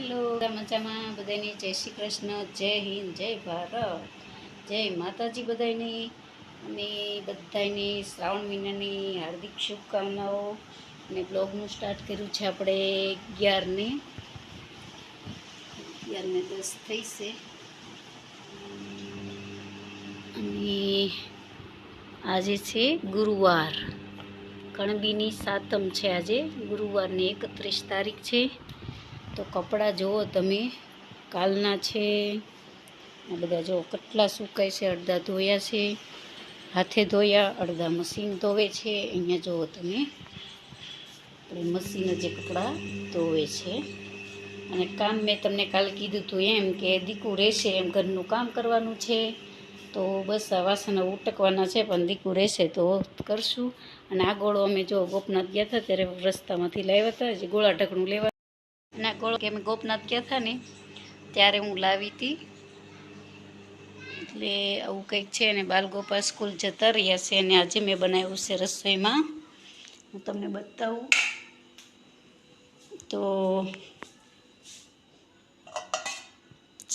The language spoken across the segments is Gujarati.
હેલો મજામાં બધાની જય શ્રી કૃષ્ણ, જય હિન્દ, જય ભારત, જય માતાજી બધાની. અને બધાની શ્રાવણ મહિનાની હાર્દિક શુભકામનાઓ. અને બ્લોગનું સ્ટાર્ટ કર્યું છે આપણે 11:10 થઈ છે. અને આજે છે ગુરુવાર, કણબીની સાતમ છે. આજે ગુરુવારની 31 તારીખ છે. તો કપડાં જુઓ તમે, કાલના છે. આ બધા જુઓ કેટલા સુકાય છે. અડધા ધોયા છે, હાથે ધોયા, અડધા મશીન ધોવે છે. અહીંયા જુઓ તમે, આપણે મશીન જે કપડાં ધોવે છે. અને કામ મેં તમને કાલે કીધું હતું એમ કે દીકું રહેશે એમ ઘરનું કામ કરવાનું છે. તો બસ આ વાસણ ઉટકવાના છે, પણ દીકું રહેશે તો કરશું. અને આ ગોળો અમે જો ગોપનાથ ગયા હતા ત્યારે રસ્તામાંથી લાવ્યા હતા, જે ગોળા ઢકણું લેવા ના ગોળો કે અમે ગોપનાથ ગયા હતા ને ત્યારે હું લાવી હતી. એટલે આવું કંઈક છે. અને બાલગોપાલ સ્કૂલ જતા રહ્યા છે. અને આજે મેં બનાવ્યું છે રસોઈમાં, હું તમને બતાવું. તો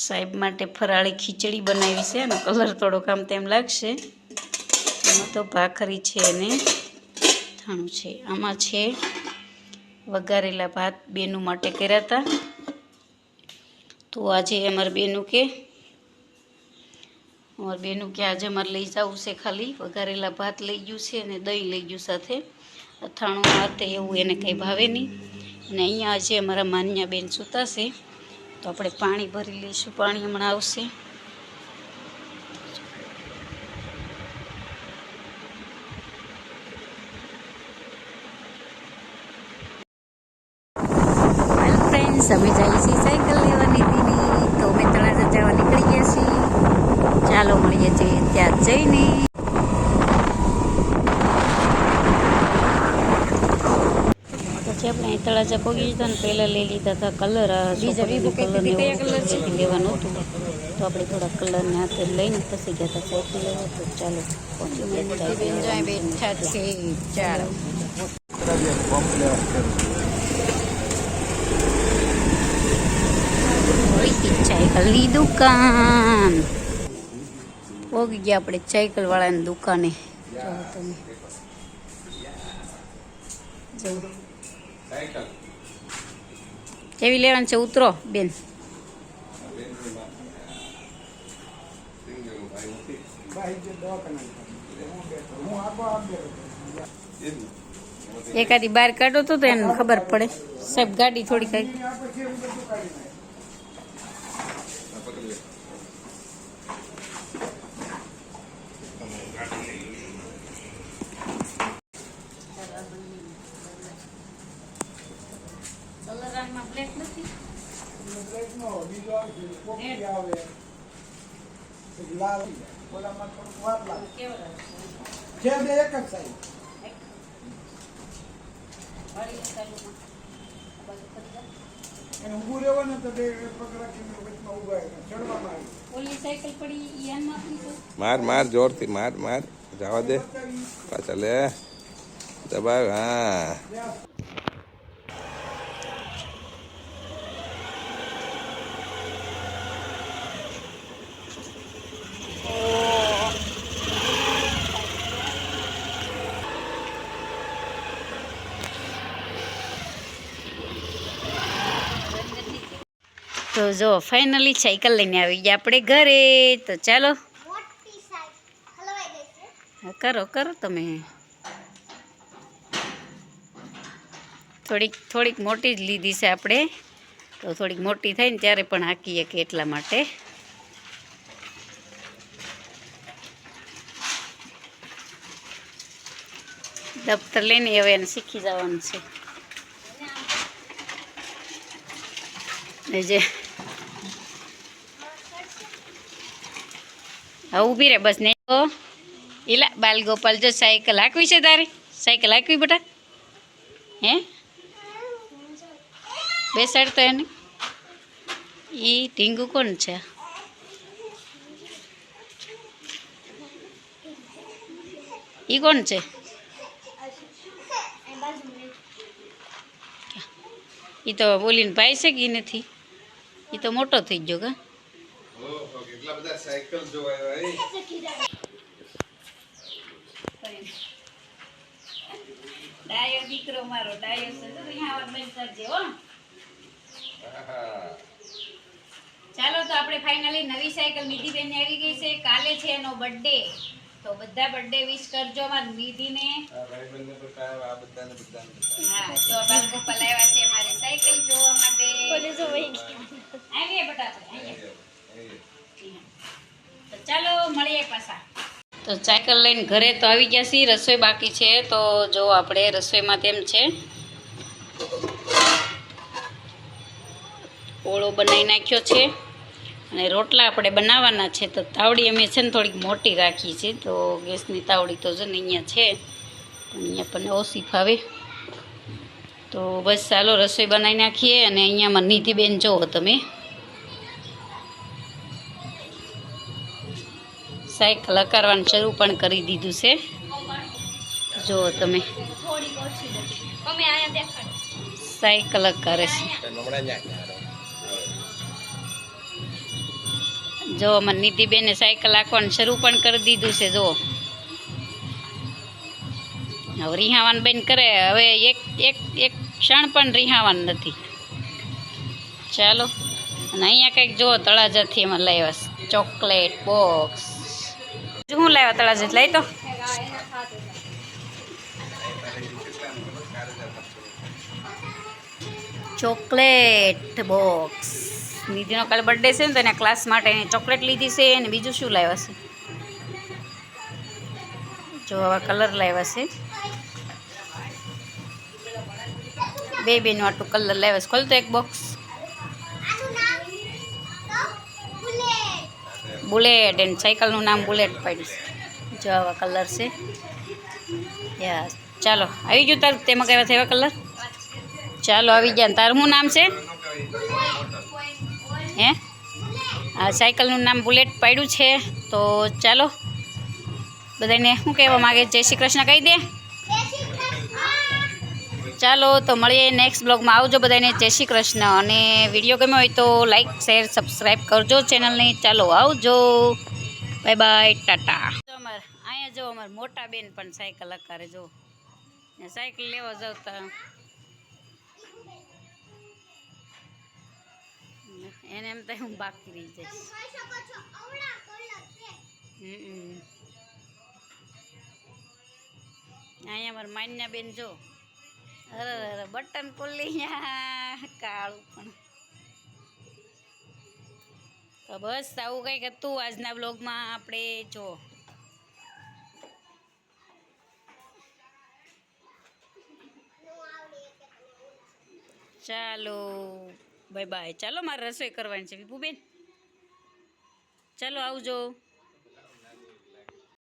સાહેબ માટે ફરાળી ખીચડી બનાવી છે. એનો કલર થોડોક આમ તેમ લાગશે. એમાં તો ભાખરી છે અને થાણું છે. આમાં છે વઘારેલા ભાત, બેનું માટે કર્યા હતા. તો આજે અમારા બેનું કે આજે અમારે લઈ જવું છે. ખાલી વઘારેલા ભાત લઈ ગયું છે અને દહીં લઈ ગયું સાથે. અથાણું હાથે એવું એને કંઈ ભાવે નહીં. અને અહીંયા આજે અમારા માન્યા બેન સૂતાશે, તો આપણે પાણી ભરી લઈશું. પાણી હમણાં આવશે. અમે જઈએ છીએ સાયકલ લેવાની દીની, તો અમે તળાજા જવા નીકળી ગયા છીએ. ચાલો મળીએ છીએ ત્યાં જઈને. પછી આપણે અહીં તળાજા પગી જતા ને પહેલાં લઈ લીધા હતા કલર. બીજા કલર લેવાનું હતું, તો આપણે થોડા કલરને હાથે લઈને પછી ગયા હતા સાયકલ લેવા. તો ચાલો પહોંચી બેઠા છે. ચાલો સાયકલની દુકાન પહોંચી ગયા આપણે, સાયકલ વાળાની દુકાને. જો તમે કેવી લેવાની છે? ઉતરો બેન. એકાદી બહાર કાઢો તો એને ખબર પડે. સાહેબ ગાડી થોડી કઈ માર જોરથી માર જવા દે પાછા લે દબાવ. હા તો જો ફાઇનલી સાયકલ લઈને આવી ગયા આપણે ઘરે. તો ચાલો કરો તમે. થોડીક મોટી જ લીધી છે આપણે, તો થોડીક મોટી થાય ને ત્યારે પણ હાંકીએ કે એટલા માટે. દફતર લઈને હવે એને શીખી જવાનું છે. જે હા ઊભી રે બસ નહીં તો. એલા બાલગોપાલ જો સાયકલ હાંકવી છે તારે? સાયકલ હાંકવી બેટા? હે બેસાડતો એને? એ ઢીંગુ કોણ છે? એ કોણ છે? એ તો બોલીને ભાઈ છે કે નથી? એ તો મોટો થઈ ગયો કા. ઓહો કેટલા બધા સાયકલ જોવાય ડાયો દીકરો મારો ડાયો છે તો અહીંયા બંધ કરજે હો. ચાલો તો આપણે ફાઇનલી નવી સાયકલ નિધિ બેન આવી ગઈ છે. કાલે છે એનો બર્થડે, તો બધા બર્થડે વિશ કરજો મારી નિધિને. હા જો બાર ગોપાલ આવ્યા છે મારી સાયકલ જોવા માટે. આવીએ બેટા આપણે આવીએ. તો ચાલો મળીએ પાછા. તો સાયકલ લઈને ઘરે તો આવી ગયા છીએ. રસોઈ બાકી છે તો જો આપણે રસોઈમાં તેમ છે ઓળો બનાવી નાખ્યો છે અને રોટલા આપણે બનાવવાના છે. તો તાવડી અમે છે ને થોડીક મોટી રાખી છે, તો ગેસની તાવડી તો છે ને અહીંયા છે પણ અહીંયા પણ ઓછી ફાવે. તો બસ ચાલો રસોઈ બનાવી નાખીએ. અને અહીંયામાં નિધિબેન જુઓ તમે સાયકલ હકારવાનું શરૂ પણ કરી દીધું છે. જુઓ તમે સાયકલ હકારે છે. જો અમારે નિધિબેને સાયકલ હાંકવાનું શરૂ પણ કરી દીધું છે. જો હવે રિહાવાનું બેન કરે, હવે એક ક્ષણ પણ રિહાવાનું નથી. ચાલો અને અહીંયા કંઈક જુઓ તળાજાથી એમાં લાવ્યા ચોકલેટ બોક્સ. શું લાવ્યા તળાજા લઈ તો ચોકલેટ બોક્સ. નિધિનો કાલે બર્થડે છે ને તો એના ક્લાસ માટે એને ચોકલેટ લીધી છે. અને બીજું શું લાવ્યા છે જો આવા કલર લાવ્યા છે. બે બેનું આટલું કલર લાવ્યા છે. ખોલતો એક બોક્સ. બુલેટ એન્ડ સાયકલનું નામ બુલેટ પાડ્યું છે. જો આવા કલર છે. યસ ચાલો આવી ગયું તારું તેમાં કહેવા છે એવા કલર. ચાલો આવી ગયા. તારું શું નામ છે હે? આ સાયકલનું નામ બુલેટ પાડ્યું છે. તો ચાલો બધાને શું કહેવા માગે? જય શ્રી કૃષ્ણ કહી દે. ચાલો તો મળીએ નેક્સ્ટ બ્લોગમાં. આવજો બધાને જય શ્રી કૃષ્ણ. અને વિડીયો ગમ્યો હોય તો લાઈક શેર સબસ્ક્રાઈબ કરજો ચેનલને. ચાલો આવજો, બાય બાય, ટાટા. અહીંયા જો અમારે મોટા બેન પણ સાયકલ હકારે. જો સાયકલ લેવા જતા એને એમ તો હું બાકી રહી જઈશ. અહીંયા અમારે માન્યા બેન જો અરે બટન ખોલી કાળું પણ. તો બસ આવું કંઈક હતું આજના બ્લોગમાં આપણે. જો ચાલો બાય બાય. ચાલો મારે રસોઈ કરવાની છે વિભુબેન. ચાલો આવજો.